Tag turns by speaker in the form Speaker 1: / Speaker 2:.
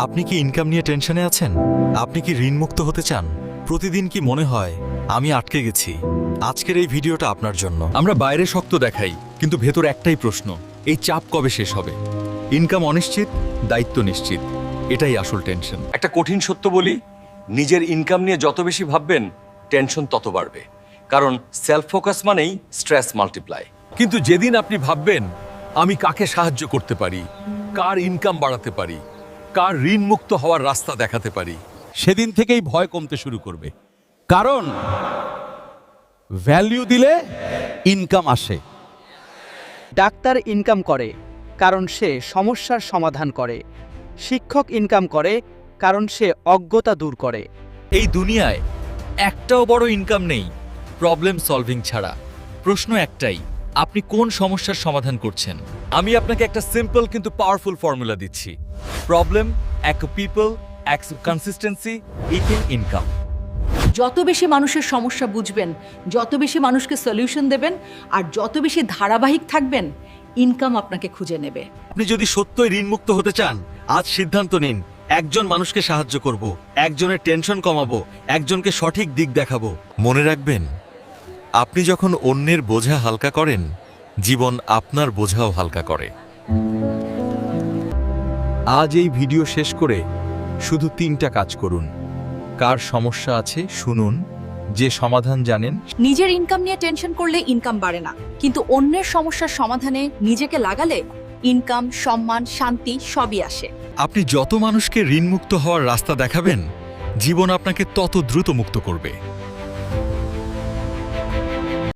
Speaker 1: আপনি কি ইনকাম নিয়ে টেনশনে আছেন? আপনি কি ঋণমুক্ত হতে চান? প্রতিদিন কি মনে হয় আমি আটকে গেছি? আজকের এই ভিডিওটা আপনার জন্য।
Speaker 2: আমরা বাইরে শক্ত দেখাই, কিন্তু ভেতর একটাই প্রশ্ন, এই চাপ কবে শেষ হবে? ইনকাম অনিশ্চিত, দায়িত্ব নিশ্চিত, এটাই আসল টেনশন।
Speaker 3: একটা কঠিন সত্য বলি, নিজের ইনকাম নিয়ে যত বেশি ভাববেন টেনশন তত বাড়বে। কারণ সেলফ ফোকাস মানেই স্ট্রেস মাল্টিপ্লাই।
Speaker 2: কিন্তু যেদিন আপনি ভাববেন আমি কাকে সাহায্য করতে পারি, কার ইনকাম বাড়াতে পারি, কার ঋণ মুক্ত হওয়ার রাস্তা দেখাতে পারি,
Speaker 4: সেদিন থেকেই ভয় কমতে শুরু করবে। কারণ ভ্যালু দিলে ইনকাম আসে।
Speaker 5: ডাক্তার ইনকাম করে কারণ সে সমস্যার সমাধান করে। শিক্ষক ইনকাম করে কারণ সে অজ্ঞতা দূর করে।
Speaker 2: এই দুনিয়ায় একটাও বড় ইনকাম নেই প্রবলেম সলভিং ছাড়া। প্রশ্ন একটাই, আপনি কোন সমস্যার সমাধান করছেন? আমি আপনাকে একটা সিম্পল কিন্তু পাওয়ারফুল ফর্মুলা দিচ্ছি। প্রবলেম এক পিপল এক কনসিস্টেন্সি ইকুয়াল ইনকাম।
Speaker 6: যত বেশি মানুষের সমস্যা বুঝবেন, যত বেশি মানুষকে সলিউশন দেবেন, আর যত বেশি ধারাবাহিক থাকবেন, ইনকাম আপনাকে খুঁজে নেবে।
Speaker 1: আপনি যদি সত্যই ঋণমুক্ত হতে চান, আজ সিদ্ধান্ত নিন। একজন মানুষকে সাহায্য করব, একজনের টেনশন কমাবো, একজনকে সঠিক দিক দেখাবো। মনে রাখবেন, আপনি যখন অন্যের বোঝা হালকা করেন, জীবন আপনার বোঝাও হালকা করে।
Speaker 2: আজ এই ভিডিও শেষ করে শুধু 3টা কাজ করুন। কার সমস্যা আছে শুনুন, যে সমাধান জানেন।
Speaker 6: নিজের ইনকাম নিয়ে টেনশন করলে ইনকাম বাড়ে না, কিন্তু অন্যের সমস্যার সমাধানে নিজেকে লাগালে ইনকাম, সম্মান, শান্তি সবই আসে।
Speaker 1: আপনি যত মানুষকে ঋণমুক্ত হওয়ার রাস্তা দেখাবেন, জীবন আপনাকে তত দ্রুত মুক্ত করবে।